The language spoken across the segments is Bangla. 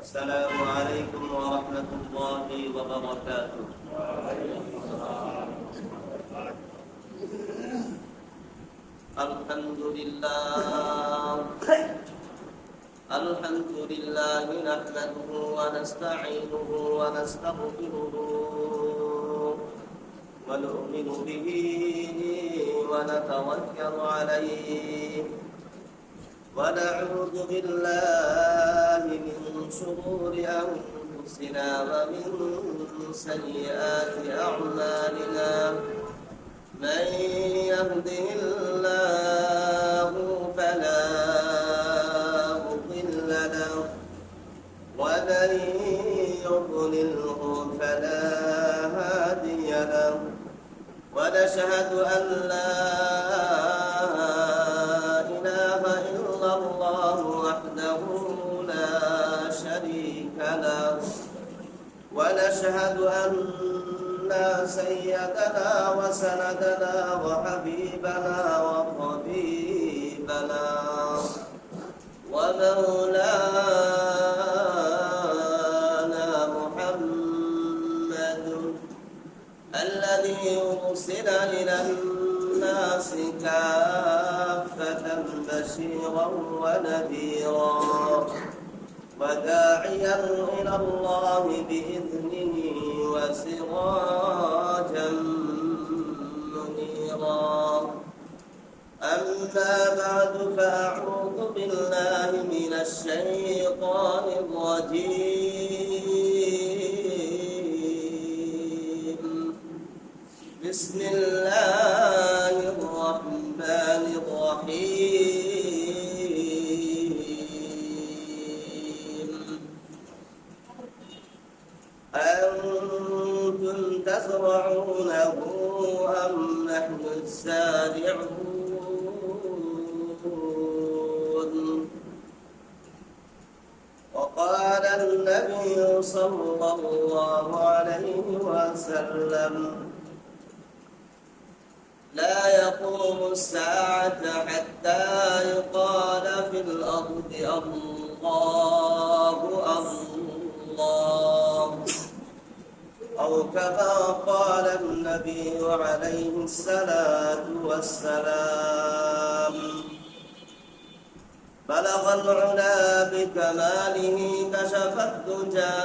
السلام عليكم ورحمة الله وبركاته. الحمد لله نحمده ونستعينه ونستغفره ونؤمن به ونتوكل عليه ونعوذ بالله من شرور أنفسنا ومن سيئات أعمالنا من يهده الله فلا مضل له ومن يضلله فلا هادي له ونشهد أن لا إله إلا الله وحده لا شريك له ونشهد أن سيدنا وسندنا وحبيبنا وطبيبنا ومولانا محمد الذي أرسل إلى الناس كافة بشيرا ونذيرا وداعيا إلى الله بإذنه وسراجا منيرا أما بعد فأعوذ بالله من الشيطان الرجيم بسم الله الرحمن الرحيم أنتم تزرعونه أم نحن الزارعون وقال النبي صلى الله عليه وسلم لا يقوم الساعة حتى يقال في الأرض الله الله أو كما قال النبي عليه الصلاة والسلام بلغ العلا بكماله كشف الدجى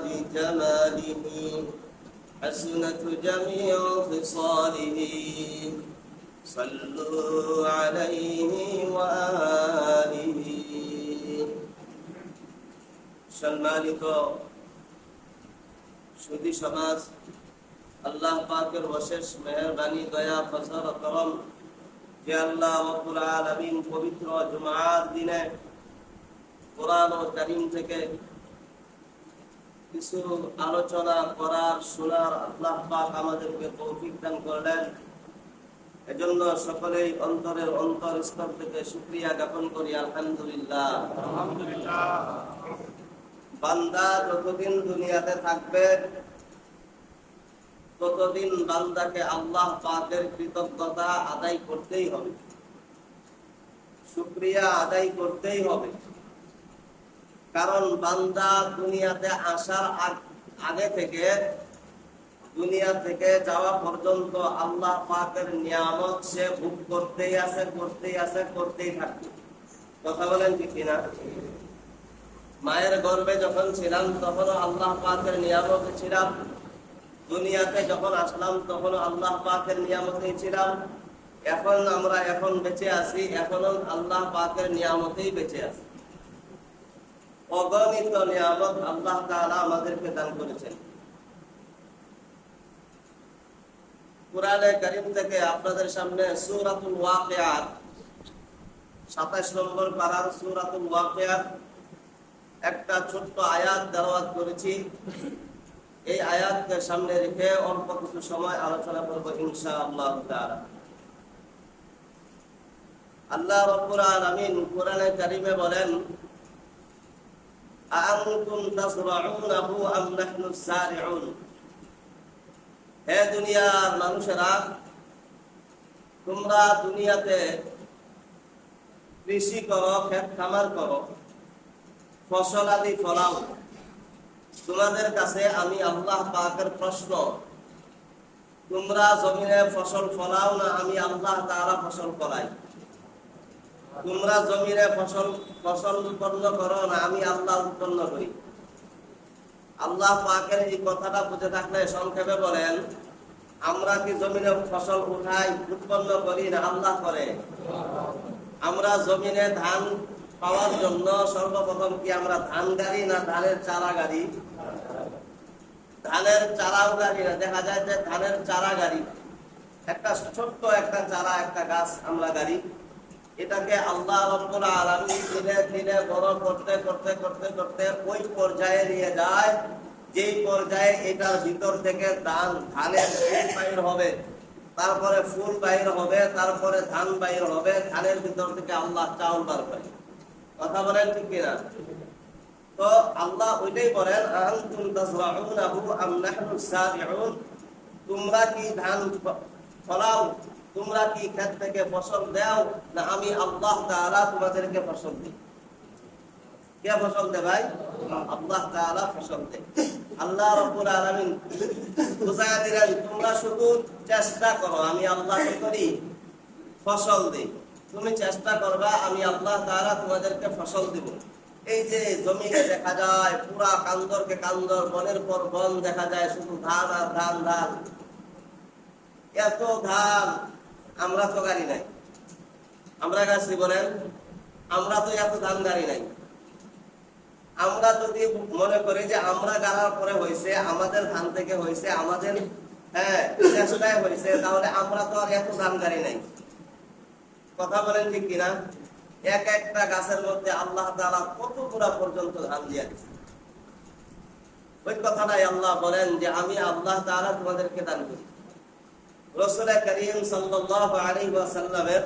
بجماله حسنت جميع خصاله صلوا عليه وآله সম্মানিত সুধী সমাজ, আল্লাহ পাকের অশেষ মেহেরবানি দয়া ফজল ও করম যে আল্লাহ রব্বুল আলামিন পবিত্র জুমার দিনে কোরআন ও কারীম থেকে কিছু আলোচনা করার শোনার আল্লাহ পাক আমাদেরকে তৌফিক দান করলেন। এজন্য সকলেই অন্তরের অন্তরস্থল থেকে শুকরিয়া জ্ঞাপন করি আলহামদুলিল্লাহ। বান্দা যতদিন দুনিয়াতে থাকবে ততদিন বান্দাকে আল্লাহ পাকের কৃতজ্ঞতা আদায় করতেই হবে, শুকরিয়া আদায় করতেই হবে। কারণ বান্দা দুনিয়াতে আসার আগে থেকে দুনিয়া থেকে যাওয়া পর্যন্ত আল্লাহ পাকের নিয়ামত সে ভোগ করতেই থাকবে। কথা বলেন ঠিক কিনা? মায়ের গর্ভে যখন ছিলাম তখনও আল্লাহ পাকের নিয়ামতে ছিলাম, দুনিয়াতে যখন আসলাম তখনও আল্লাহ পাকের নিয়ামতে ছিলাম। এখন বেঁচে আছি, এখনো আল্লাহ পাকের নিয়ামতেই বেঁচে আছি। অগণিত নিয়ামত আল্লাহ তাআলা আমাদেরকে দান করেছেন। কুরআনে কারীম থেকে আপনাদের সামনে সূরাতুল ওয়াকিয়া 27 নম্বর পারার সূরাতুল ওয়াকিয়া একটা ছোট্ট আয়াত তেলাওয়াত করেছি। এই আয়াতকে সামনে রেখে অল্প কিছু সময় আলোচনা করব ইনশাআল্লাহ তাআলা। আল্লাহ রাব্বুল আলামিন কুরআনে কারীমে বলেন আআনতুম তাসরাউনাহু আম নাহনুস সারিউন। হে দুনিয়ার মানুষেরা, তোমরা দুনিয়াতে কৃষি করো, ক্ষেত খামার করো, ফসল আদি ফলাও। তোমাদের কাছে আমি আল্লাহ পাকের প্রশ্ন, তোমরা জমিনে ফসল ফলাও না আমি আল্লাহ তাআলা ফসল ফলাই? তোমরা জমিনে ফসল উৎপন্ন করো না আমি আল্লাহ উৎপন্ন করি? আল্লাহ পাকের এই কথাটা বুঝে থাকলে সংক্ষেপে বলেন, আমরা কি জমিনে ফসল উঠাই, উৎপন্ন করি না আল্লাহ করে? আমরা জমিনে ধান পাওয়ার জন্য সর্বপ্রথম কি আমরা ধান গাড়ি না ধানের চারা গাড়ি? ধানের চারাও গাড়ি না, দেখা যায় যে ধানের চারা গাড়ি, একটা ছোট্ট একটা চারা, একটা গাছ আমরা গাড়ি। এটাকে আল্লাহ রাব্বুল আলামিন ধীরে ধীরে বড় করতে করতে করতে করতে ওই পর্যায়ে নিয়ে যায় যেই পর্যায়ে এটার ভিতর থেকে ধানের ফুল বাইর হবে, তারপরে ফুল বাইর হবে, তারপরে ধান বাইর হবে, ধানের ভিতর থেকে আল্লাহ চাউল বার করে। কথা বলেন ঠিক কিনা? তো আল্লাহ ওইটাই বলেন, আনতুম তাজরাউনাহু আম নাহনু সারিউন, তোমরা কি ধান ফলাও, তোমরা কি ক্ষেত থেকে ফসল দাও না আমি আল্লাহ তাআলা তোমাদেরকে ফসল দিই? কে ফসল দেয় ভাই? আল্লাহ তাআলা ফসল দেয়। আল্লাহ রাব্বুল আলামিন বুঝায়া দিলেন, তোমরা শুধু চেষ্টা করো, আমি আল্লাহ কি করি? ফসল দেই। তুমি চেষ্টা করবা, আমি আল্লাহ তাআলা তোমাদেরকে ফসল দেব। এই যে জমিনে দেখা যায় পুরা কান্দরকে কান্দর, বনের পর বন দেখা যায়, শুধু ধান আর ধান ধান। এত ধান আমরা তো গাড়ি নাই, আমরা গাছি বলেন, আমরা তো এত ধান গাড়ি নাই। আমরা যদি মনে করি যে আমরা গাড়ার পরে হয়েছে, আমাদের ধান থেকে হয়েছে, আমাদের চেষ্টায় হয়েছে, তাহলে আমরা তো আর এত ধান গাড়ি নাই। কথা বলেন ঠিক কিনা? এক একটা গাছের মধ্যে আল্লাহ তাআলা কত পুরা পর্যন্ত ধান দিয়ে দিয়েছে। ওই কথাটাই আল্লাহ বলেন যে আমি আল্লাহ তাআলা তোমাদেরকে দান করি। রাসূল করিম সাল্লাল্লাহু আলাইহি ওয়াসাল্লামের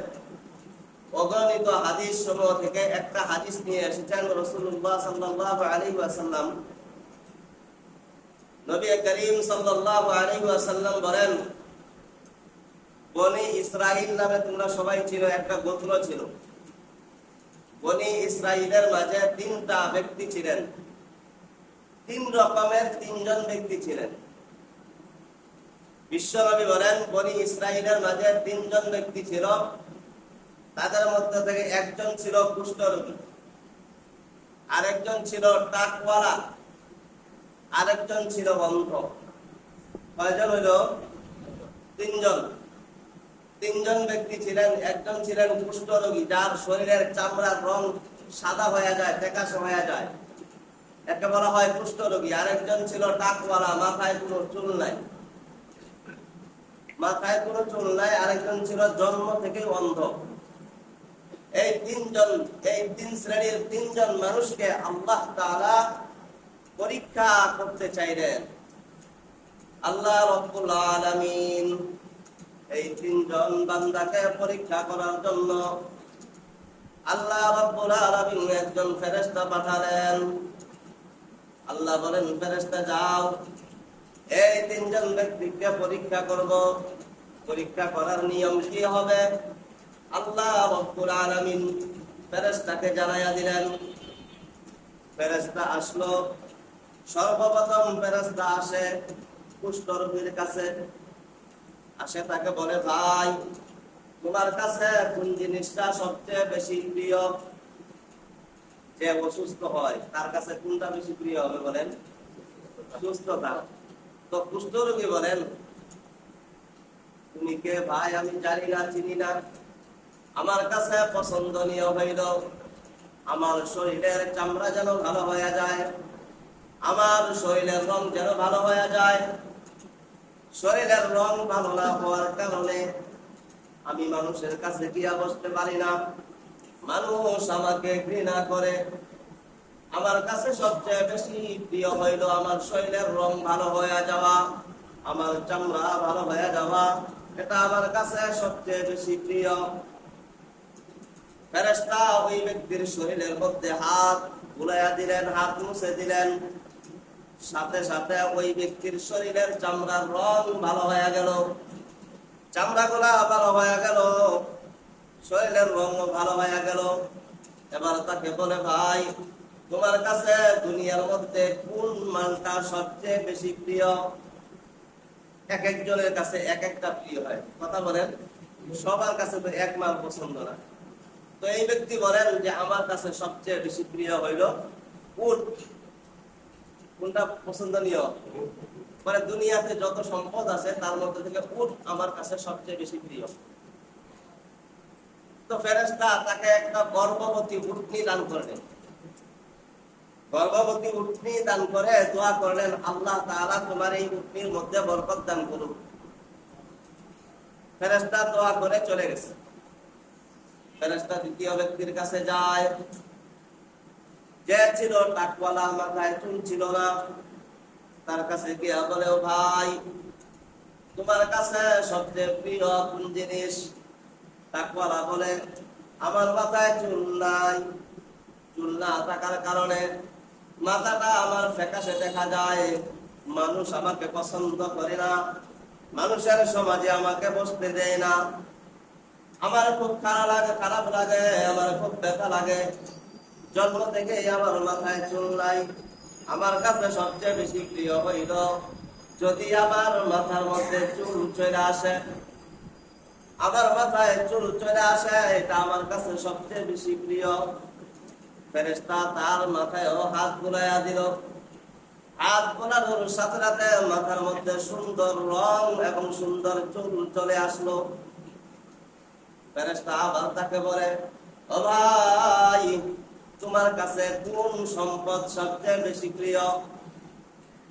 অগণিত হাদিস সমূহ থেকে একটা হাদিস নিয়ে এসেছেন রাসূলুল্লাহ সাল্লাল্লাহু আলাইহি ওয়াসাল্লাম। নবী করিম সাল্লাল্লাহু আলাইহি ওয়াসাল্লাম বলেন, বনি ইসরাইল নামে তোমরা সবাই ছিল, একটা গোত্র ছিল। বনি ইসরাইলের মাঝে তিনটা ব্যক্তি ছিলেন, তিন রকমের তিনজন ব্যক্তি ছিলেন। বিশ্বনবী বলেন, বনি ইসরাইলের মাঝে তিনজন ব্যক্তি ছিল, তাদের মধ্যে থেকে একজন ছিল কুষ্ঠরোগী, আরেকজন ছিল টাকওয়ালা, আরেকজন ছিল অন্ধ। কয়জন হইল? তিনজন। তিনজন ব্যক্তি ছিলেন। একজন ছিলেন কুষ্ঠরোগী, যার শরীরের চামড়ার রং সাদা হয়ে যায়, ফ্যাকাশে হয়ে যায়, একে বলা হয় কুষ্ঠরোগী। আরেকজন ছিল টাকওয়ালা, মাথায় কোনো চুল নাই, মাথায় কোনো চুল নাই। আরেকজন ছিল জন্ম থেকে অন্ধ। এই তিনজন, এই তিন শ্রেণীর তিনজন মানুষকে আল্লাহ তাআলা পরীক্ষা করতে চাইলেন। আল্লাহ রাব্বুল আলামিন এই তিনজন বান্দাকে পরীক্ষা করার জন্য আল্লাহ রাব্বুল আলামিন একজন ফেরেশতা পাঠালেন। আল্লাহ বলেন, ফেরেশতা যাও, এই তিনজন ব্যক্তিকে পরীক্ষা করব। পরীক্ষা করার নিয়ম কি হবে? আল্লাহ রাব্বুল আলামিন ফেরেশতাকে জানাইয়া দিলেন। ফেরেশতা আসলো। সর্বপ্রথম ফেরেশতা আসে কুষ্ঠরোগীর কাছে, আসে তাকে বলে, ভাই তোমার কাছে কোন জিনিসটা সবচেয়ে বেশি প্রিয়? যে অসুস্থ হয় তার কাছে কোনটা বেশি প্রিয় হবে বলেন? সুস্থতা। তো কুষ্ঠরোগী বলেন, তুমি কে ভাই? আমি জানি না, চিনি না। আমার কাছে পছন্দনীয় হইল আমার শরীরের চামড়া যেন ভালো হয়ে যায়, আমার শরীরের রং যেন ভালো হয়ে যায়। শরীরের রং ভালো না হওয়ার কারণে আমি মানুষের কাছে গিয়া বসতে পারি না, মানুষ আমাকে ঘৃণা করে। আমার কাছে সবচেয়ে বেশি প্রিয় হইল আমার শরীরের রং ভালো হয়ে যাওয়া, আমার চামড়া ভালো হয়ে যাওয়া, এটা আমার কাছে সবচেয়ে বেশি প্রিয়। ফেরেশতা ওই ব্যক্তির শরীরের মধ্যে হাত বুলাইয়া দিলেন, হাত মুছে দিলেন। সাথে সাথে ওই ব্যক্তির শরীরের চামড়ার রং ভালো হয়ে গেল, চামড়া গুলা ভালো হয়ে গেল, শরীরের রং ভালো হয়ে গেল। এবার তাকে বলে, ভাই তোমার কাছে দুনিয়ার মধ্যে কোন মালটা সবচেয়ে বেশি প্রিয়? এক একজনের কাছে এক একটা প্রিয় হয়, কথা বলেন। সবার কাছে তো এক মাল পছন্দ না। তো এই ব্যক্তি বলেন যে আমার কাছে সবচেয়ে বেশি প্রিয় হইল উট। কোনটা পছন্দনীয়? মানে দুনিয়াতে যত সম্পদ আছে তার মধ্যে থেকে উট আমার কাছে সবচেয়ে বেশি প্রিয়। তো ফেরেশতা তাকে একটা গর্ভবতী উটনি দান করলেন। গর্ভবতী উটনি দান করে দোয়া করলেন, আল্লাহ তাআলা তোমার এই উটনির মধ্যে বরকত দান করুন। ফেরেশতা দোয়া করে চলে গেছে। ফেরেশতা দ্বিতীয় ব্যক্তির কাছে যায়, যে ছিল টাকওয়ালা, মাথায় চুল ছিল না, তার কাছে গিয়ে বলে, ও ভাই, তোমার কাছে সবচেয়ে প্রিয় কোন জিনিস? টাকওয়ালা বলে, আমার মাথায় চুল নাই। চুল না থাকার কারণে মাথাটা আমার ফ্যাকাশে দেখা যায়, মানুষ আমাকে পছন্দ করে না, মানুষের সমাজে আমাকে বসতে দেয় না, আমার খুব খারাপ লাগে, আমার খুব ব্যথা লাগে। জন্ম থেকে আমার মাথায় চুল নাই। আমার কাছে সবচেয়ে বেশি প্রিয় হইল যদি আমার মাথার মধ্যে চুল চলে আসে, আমার মাথায় চুল চলে আসে, এটা আমার কাছে সবচেয়ে বেশি প্রিয়। ফেরেশতা তার মাথায়ও হাত বুলাইয়া দিল। হাত বোলানোর সাথে সাথে মাথার মধ্যে সুন্দর রং এবং সুন্দর চুল চলে আসলো। ফেরেশতা আবার তাকে বলে, ও ভাই, তোমার কাছে কোন সম্পদ সবচেয়ে বেশি প্রিয়?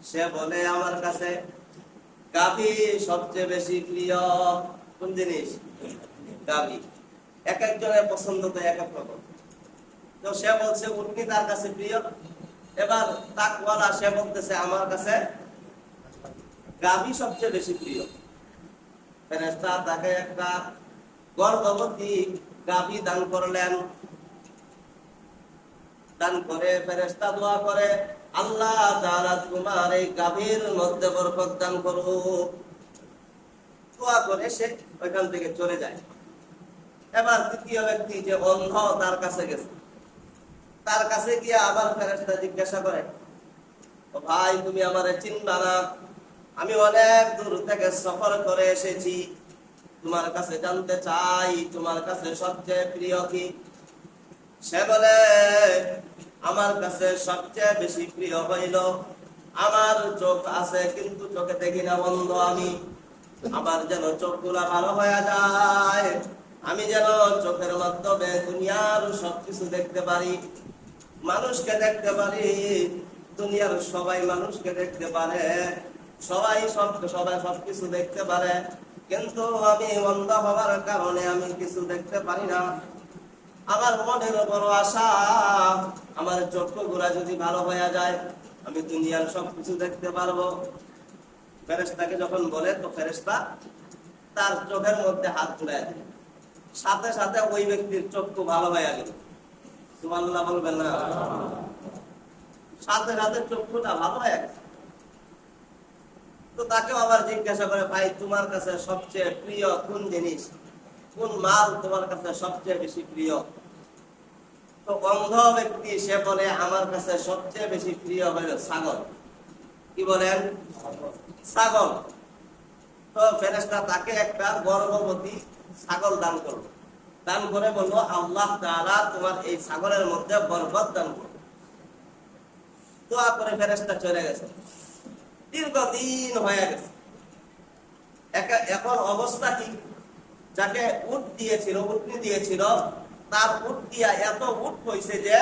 সে বলে, আমার কাছে গাভী সবচেয়ে বেশি প্রিয়। কোন জিনিস? গাভী। এক একজনের পছন্দ তো এক এক রকম। তো সে বলছে উটনি তার কাছে প্রিয়। এবার তাকওয়ালা সে বলতেছে আমার কাছে গাভী সবচেয়ে বেশি প্রিয়। ফেরেশতা তাকে একটা গর্ভবতী গাভী দান করলেন। দান করে ফেরেশতা দোয়া করে, আল্লাহ তাআলা তোমার এই গাভীর মধ্যে বরকত দান করুক। দোয়া করে সে ওইখান থেকে চলে যায়। এবার তৃতীয় ব্যক্তি যে অন্ধ, তার কাছে গেছে। তার কাছে গিয়ে আবার ফেরেশতা জিজ্ঞাসা করে, ও ভাই, তুমি আমারে চিনবা না? আমি অনেক দূর থেকে সফর করে এসেছি, তোমার কাছে জানতে চাই তোমার কাছে সবচেয়ে প্রিয় কি? সে বলে, আমার কাছে সবচেয়ে বেশি প্রিয় হইল আমার চোখ আছে কিন্তু চোখে দেখি না, বন্ধ আমি। আমার যেন চোখগুলা ভালো হয়ে যায়, আমি যেন চোখের মাধ্যমে দুনিয়ার সবকিছু দেখতে পারি, মানুষকে দেখতে পারি, দুনিয়ার সবাই মানুষকে দেখতে পারে, সবাই সবকিছু দেখতে পারে, কিন্তু আমি অন্ধ হওয়ার কারণে আমি কিছু দেখতে পারি না। আমার মনের বড় আশা, আমার চক্ষুগুলা যদি ভালো হয়ে যায় আমি দুনিয়ার সবকিছু দেখতে পারবো। ফেরেশতাকে যখন বলে, তো ফেরেশতা তার চোখের মধ্যে হাত তুলে দিল। সাথে সাথে ওই ব্যক্তির চক্ষু ভালো হয়ে গেল। সুবহানাল্লাহ বলবেন না? সাথে সাথে চক্ষুটা ভালো হয়ে গেছে। তো তাকে আবার জিজ্ঞাসা করে, ভাই, তোমার কাছে সবচেয়ে প্রিয় কোন জিনিস? কোন মাল তোমার কাছে সবচেয়ে বেশি প্রিয়? তো অন্ধ ব্যক্তি সে বলে, আমার কাছে সবচেয়ে বেশি প্রিয় হইল ছাগল। কি বলেন? ছাগল। তো ফেরেশতা তাকে একটা গর্ভবতী ছাগল দান করলো। দান করে বললো, আল্লাহ তাআলা তোমার এই ছাগলের মধ্যে বরকত দান করুন। দোয়া করে ফেরেশতা চলে গেছে। দীর্ঘদিন হয়ে গেছে। এখন অবস্থা কি? যাকে উট দিয়েছিল, উটনি দিয়েছিল, তার উট দিয়া এত উট হয়েছে যে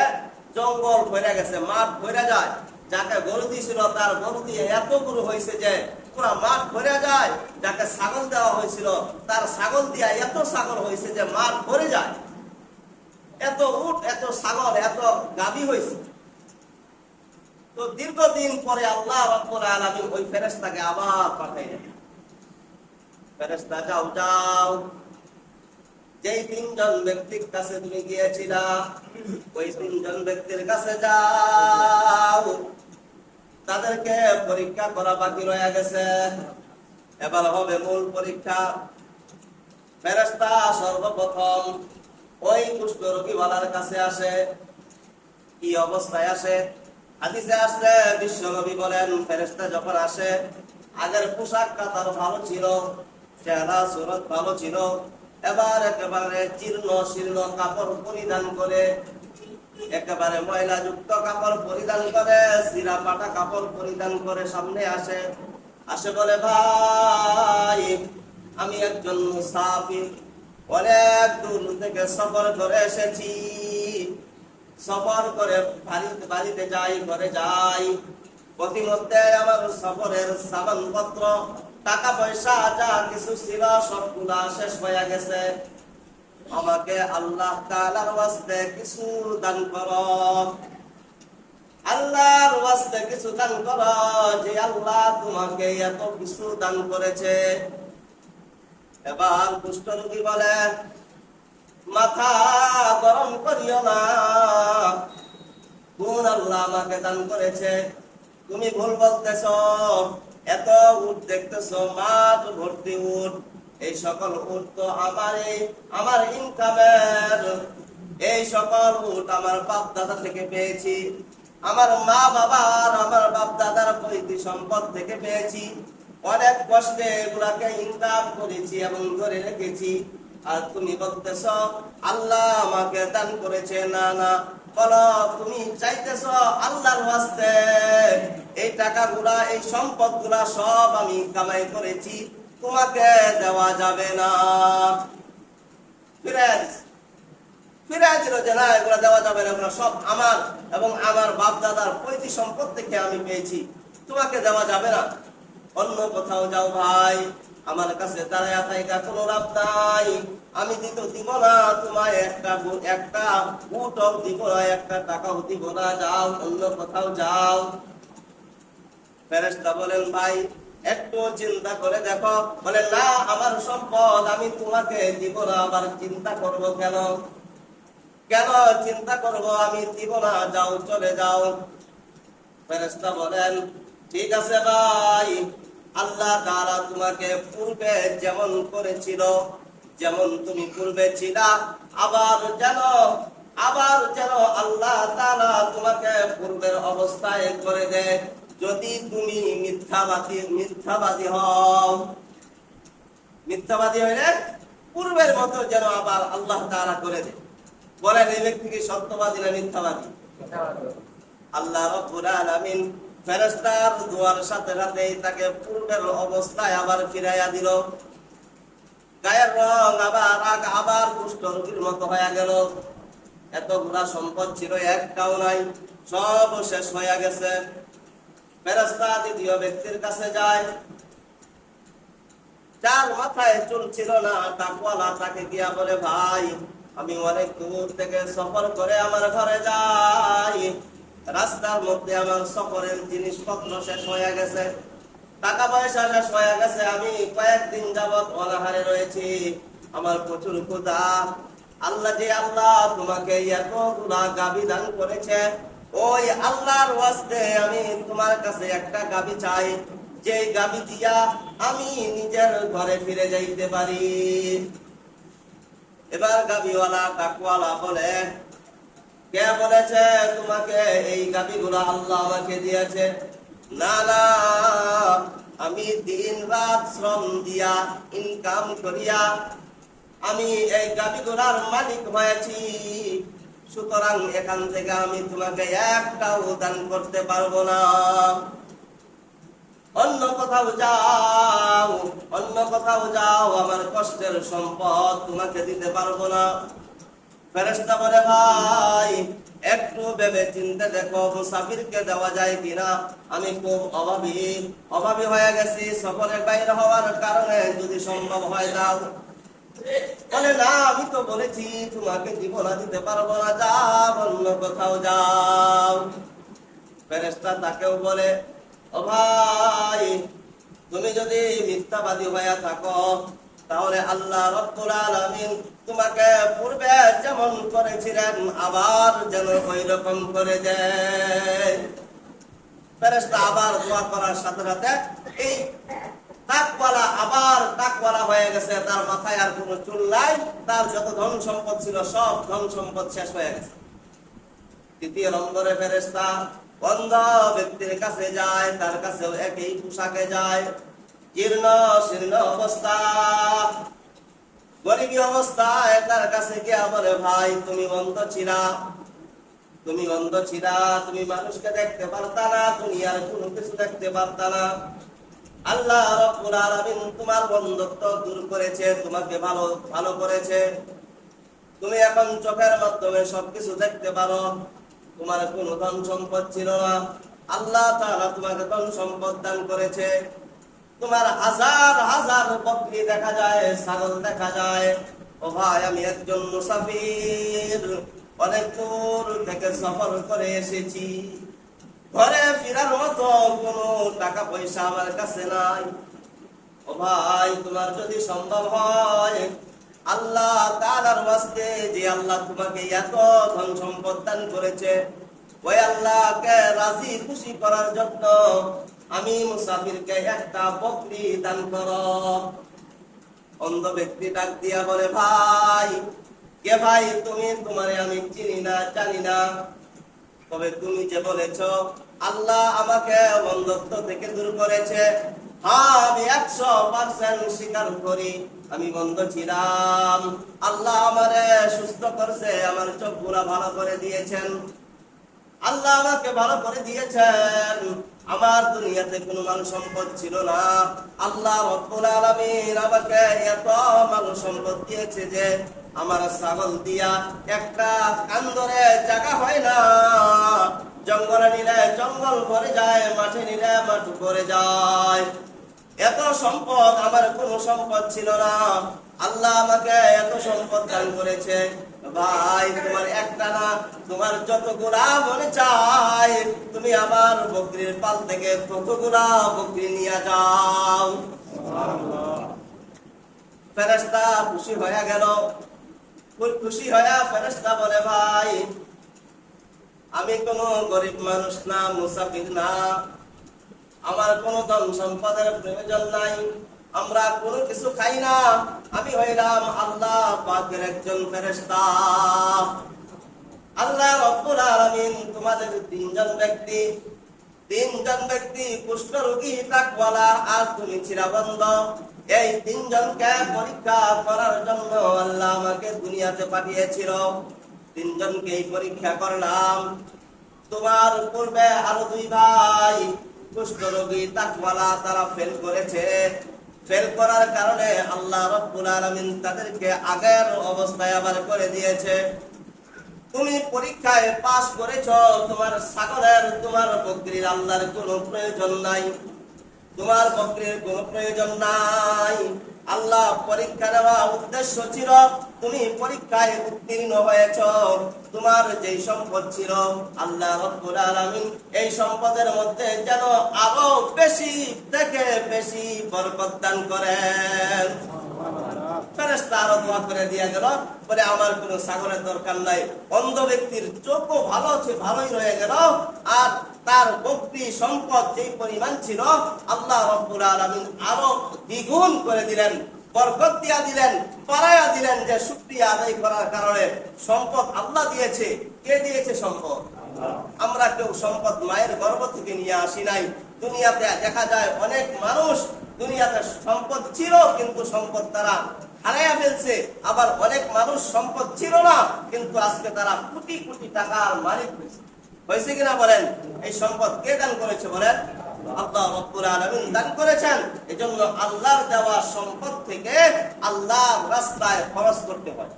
জঙ্গল ভরে গেছে, মাঠ ভরে যায়। যাকে গরু দিয়েছিল তার গরু দিয়ে এত গরু হয়েছে যে পুরা মাঠ ভরে যায়। যাকে ছাগল দেওয়া হয়েছিল তার ছাগল দিয়া এত ছাগল হয়েছে যে মাঠ ভরে যায়। এত উট, এত ছাগল, এত গাভী হয়েছে। তো দীর্ঘদিন পরে আল্লাহ রাব্বুল আলামিন ওই ফেরেশতাকে আবার পাঠাইলেন। ফেরেশতা, যাও যাও, যেই তিনজন ব্যক্তির কাছে তুমি গিয়েছিলা ওই তিনজন ব্যক্তির কাছে যাও, তাদেরকে পরীক্ষা করা বাকি রয়ে গেছে, এবার হবে মূল পরীক্ষা। ফেরেশতা সর্বপ্রথম ওই কুষ্ঠ রোগীওয়ালার কাছে আসে, কি অবস্থায় আসে? হাদিসে আসলে বিশ্বনবী বলেন, ফেরেশতা যখন আসে আগের পোশাকটা তার ভালো ছিল, চেহারা সুরত ভালো ছিল, এবার একেবারে জীর্ণ শীর্ণ কাপড় পরিধান করে, একেবারে ময়লাযুক্ত কাপড় পরিধান করে, চিরা পাটা কাপড় পরিধান করে সামনে আসে। আসে বলে, ভাই আমি একজন মুসাফির, অনেক দূর থেকে সফর করে এসেছি, সফর করে বাড়িতে যাই, ঘরে যাই, প্রতিমধ্যে আমার সফরের সামানপত্র টাকা পয়সা যা কিছু ছিল সবগুলা শেষ হয়ে গেছে, আমাকে আল্লাহ তাআলার ওয়াস্তে কিছু দান করো, আল্লাহর ওয়াস্তে কিছু দান করো, যে আল্লাহ তোমাকে এত কিছু দান করেছে। এবার কুষ্ঠরোগী বলে, মাথা গরম করিও না, কোন আল্লাহ আমাকে দান করেছে? তুমি ভুল বলতেছ, এত উট দেখতেছ, মাঠ ভর্তি উট, এই সকল উট তো আমার ইনকামের, এই সকল উট আমার বাপ দাদা থেকে পেয়েছি, আমার মা বাবার, আমার বাপ দাদার পৈতৃক সম্পদ থেকে পেয়েছি, অনেক কষ্টে এগুলাকে ইনকাম করেছি এবং ধরে রেখেছি, আর তুমি বলতেছ আল্লাহ আমাকে দান করেছে। না না, বলো তুমি চাইতেছ আল্লাহর ওয়াস্তে এই টাকাগুলা, এই সম্পদগুলা সব আমি কামাই করেছি, তোমাকে দেওয়া যাবে না। ফিরে দিল যে না, এগুলা দেওয়া যাবে না, এগুলো সব আমার এবং আমার বাপ দাদার পৈতৃক সম্পদ থেকে আমি পেয়েছি, তোমাকে দেওয়া যাবে না। অন্য কোথাও যাও ভাই, আমার কাছে দাঁড়ায় থাকা কোনো লাভ নাই, আমি দিব না তোমায় একটা উটও দিব না, একটা টাকাও দিব না, যাও অন্য কোথাও যাও। ফেরেশতা বলেন, ভাই একটু চিন্তা করে দেখো। বলে, না আমার সম্পদ আমি তোমাকে দিব না, আবার চিন্তা করব কেন? কেন চিন্তা করব? আমি দিব না, যাও চলে যাও। ফেরেশতা বলেন, ঠিক আছে ভাই, আল্লাহ তাআলা তোমাকে পূর্বে যেমন করেছিল, যেমন তুমি পূর্বে ছিলা, আবার যেন আল্লাহ তাআলা তোমাকে পূর্বের অবস্থায় করে দেয়, যদি তুমি মিথ্যাবাদী হও। মিথ্যাবাদী হইলে পূর্বের মতো যেন আবার আল্লাহ তাআলা করে দেয়। বলেন, এই ব্যক্তি কি সত্যবাদী না মিথ্যাবাদী? আল্লাহ রাব্বুল আলামিন ফেরেশতার দুয়ার সাথে সাথে তাকে পূর্বের অবস্থায় আবার ফিরাইয়া দিল। গায়ের রং আবার কুষ্ঠরোগীর মতো হয়ে গেল। এতগুলা সম্পদ ছিল, একটাও নাই, সব শেষ হয়ে গেছে। ফেরেশতা দ্বিতীয় ব্যক্তির কাছে যায়, যার মাথায় চুল ছিল না, তাকওয়ালা, তাকে গিয়া বলে, ভাই আমি অনেক দূর থেকে সফর করে আমার ঘরে যাই, রাস্তার মধ্যে আমার সফরের জিনিসপত্র শেষ হয়ে গেছে, টাকা পয়সা শেষ হয়ে গেছে, আমি কয়েকদিন যাবৎ অনাহারে রয়েছি, আমার প্রচুর ক্ষুধা। আল্লাহ তোমাকে এতগুলা গাভী দান করেছে, ওই আল্লাহর ওয়াস্তে আমি তোমার কাছে একটা গাভী চাই, যে গাভী দিয়া আমি নিজের ঘরে ফিরে যাইতে পারি। এবার গাভীওয়ালা তাকওয়ালা বলে, কে বলেছে তোমাকে এই গাভীগুলা আল্লাহ আমাকে দিয়েছে? না না, আমি দিন রাত শ্রম দিয়া ইনকাম করিয়া আমি এই গাভীগুলার মালিক হয়েছি, সুতরাং এখান থেকে আমি তোমাকে একটাও দান করতে পারবো না। অন্য কোথাও যাও, আমার কষ্টের সম্পদ তোমাকে দিতে পারবো না। ফেরেশতা বলে, ভাই একটু ভেবে চিন্তে দেখো, মুসাফিরকে দেওয়া যায় কিনা, আমি খুব অভাবী হয়ে গেছি, সফরে বাইরে হওয়ার কারণে যদি সম্ভব হয় দাও। বলে, না আমি তো বলেছি তোমাকে দিব না, দিতে পারবো না, যাও অন্য কোথাও যাও। ফেরেশতা তাকেও বলে, ও ভাই তুমি যদি মিথ্যাবাদী হয়ে থাকো, তাহলে আল্লাহ রাব্বুল আলামিন তোমাকে পূর্বে যেমন করেছিলেন আবার যেন ওই রকম করে দেয়। ফেরেশতা আবার দোয়া করার সাথে সাথে এই তাকওয়ালা হয়ে গেছে, তার মাথায় আর কোনো চুল নাই, তার যত ধন সম্পদ ছিল সব ধন সম্পদ শেষ হয়ে গেছে। দ্বিতীয় নম্বরে ফেরেশতা অন্ধ ব্যক্তির কাছে যায়, তার কাছেও একই পোশাকে যায়, জীর্ণ শীর্ণ অবস্থা, গরিবী অবস্থায় তার কাছে গিয়া বলে, ভাই তুমি অন্ধ ছিলা, তুমি অন্ধ ছিলা, তুমি মানুষকে দেখতে পারতা না, দুনিয়ার কোনো কিছু দেখতে পারতা না। আল্লাহ রাব্বুল আলামিন তোমার অন্ধত্ব দূর করেছে, তোমাকে ভালো ভালো করেছে, তুমি এখন চোখের মাধ্যমে সবকিছু দেখতে পারো। তোমার কোনো ধন সম্পদ ছিল না, আল্লাহ তাআলা তোমাকে ধন সম্পদ দান করেছে। তোমার হাজার হাজার বকরি দেখা যায়, ছাগল দেখা যায়। ও ভাই, আমি একজন মুসাফির, অনেক দূর থেকে সফর করে এসেছি, ঘরে ফেরার মতো কোনো টাকা পয়সা আমার কাছে নাই। ও ভাই, তোমার যদি সম্ভব হয়, আল্লাহ তাআলার ওয়াস্তে, যে আল্লাহ তোমাকে এত ধন সম্পদ দান করেছে, ওই আল্লাহকে রাজি খুশি করার জন্য আমি মুসাফিরকে একটা বকরি দান করো। অন্ধ ব্যক্তি ডাক দিয়া বলে, ভাই কে ভাই তুমি? তোমারে আমি চিনি না, জানি না, তবে তুমি যে বলেছ আল্লাহ আমাকে অন্ধত্ব থেকে দূর করেছে, হ্যাঁ আমি 100% স্বীকার করি, আমি অন্ধ ছিলাম, আল্লাহ আমারে সুস্থ করছে, আমার চোখগুলা ভালো করে দিয়েছেন, আল্লাহ আমাকে ভালো করে দিয়েছেন। আমার দুনিয়াতে কোনো মাল সম্পদ ছিল না, আল্লাহ রাব্বুল আলামিন আমাকে এত মাল সম্পদ দিয়েছে যে আমার ছাগল দিয়া একটা কান্দরে জায়গা হয় না, জঙ্গলে নিলে জঙ্গল ভরে যায়, মাঠে নিলে মাঠ ভরে যায়। এত সম্পদ, আমার কোনো সম্পদ ছিল না, আল্লাহ আমাকে এত সম্পদ দান করেছে। ভাই তোমার একটা না, তোমার যতগুলা মনে চাই, তুমি আমার বকরির পাল থেকে ততগুলা বকরি নিয়ে যাও। ফেরেশতা খুশি হয়ে গেল। খুশি হয়ে ফেরেশতা বলে, ভাই আমি কোনো গরিব মানুষ না, মুসাফির না, আমার কোনো ধন সম্পদের প্রয়োজন নাই, আমরা কোনো কিছু খাই না, আমি হইলাম আল্লাহ পাকের একজন ফেরেশতা। আল্লাহ রাব্বুল আলামিন তোমাদের তিনজন ব্যক্তি কুষ্ঠ রোগী, তাকওয়ালা আর তুমি চিরাবন্ধ, এই তিনজনকে পরীক্ষা করার জন্য আল্লাহ আমাকে দুনিয়াতে পাঠিয়েছিল। তিনজনকেই পরীক্ষা করলাম। তোমার পূর্বে আরো দুই ভাই কুষ্ঠ রোগী, তাকওয়ালা, তারা ফেল করেছে। ফেল করার কারণে আল্লাহ রাব্বুল আলামিন তাদেরকে আগের অবস্থায় আবার করে দিয়েছে। তুমি পরীক্ষায় পাস করেছো, তোমার ছাগলের, তোমার বকরির আল্লাহর কোনো প্রয়োজন নাই, তোমার বকরির কোনো প্রয়োজন নাই। আল্লাহ পরীক্ষা নেওয়া উদ্দেশ্য ছিল, তুমি পরীক্ষায় উত্তীর্ণ হয়েছো, তোমার যে সম্পদ ছিল আল্লাহ রাব্বুল আলামিন এই সম্পদের মধ্যে যেন আরো বেশি থেকে বেশি বরকত দান করেন। ফেরেশতা আরো দোয়া করে দিয়ে গেল, বলে আমার কোনো ছাগলের দরকার নাই। অন্ধ ব্যক্তির চোখও ভালো আছে, ভালোই রয়ে গেল, আর তার বকরি সম্পদ যেই পরিমাণ ছিল আল্লাহ রাব্বুল আলামিন আরো দ্বিগুণ করে দিলেন, বরকত দিয়া দিলেন, বাড়ায়া দিলেন, যে শুকরিয়া আদায় করার কারণে সম্পদ আল্লাহ দিয়েছে। কে দিয়েছে সম্পদ? আমরা কেউ সম্পদ মায়ের গর্ভ থেকে নিয়ে আসি নাই। দুনিয়াতে দেখা যায় অনেক মানুষ দুনিয়াতে সম্পদ ছিল কিন্তু সম্পদ তারা হারাইয়া ফেলছে, আবার অনেক মানুষ সম্পদ ছিল না কিন্তু আজকে তারা কোটি কোটি টাকার মালিক হয়েছে কিনা বলেন? এই সম্পদ কে দান করেছে বলেন? আল্লাহ রাব্বুল আলামিন দান করেছেন। এজন্য আল্লাহর দেওয়া সম্পদ থেকে আল্লাহর রাস্তায় খরচ করতে হয়।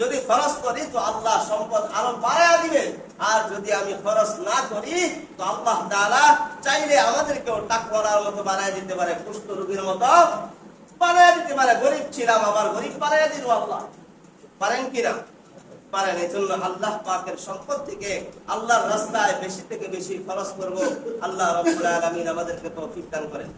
যদি খরচ করি তো আল্লাহ সম্পদ আরো বাড়ায়া দিবে, আর যদি আমি খরচ না করি তো আল্লাহ তাআলা চাইলে আমাদেরকেও তাকওয়ার মতো বাড়ায় দিতে পারে, কুষ্ঠ রোগীর মতো বাড়ায় দিতে পারে। গরিব ছিলাম, আবার গরিব বাড়ায় দিল আল্লাহ। পারেন কিনা? পারেন। এই জন্য আল্লাহ পাকের সম্পদ থেকে আল্লাহর রাস্তায় বেশি থেকে বেশি খরচ করব। আল্লাহ রাব্বুল আলামিন আমাদেরকে তৌফিক দান করেন।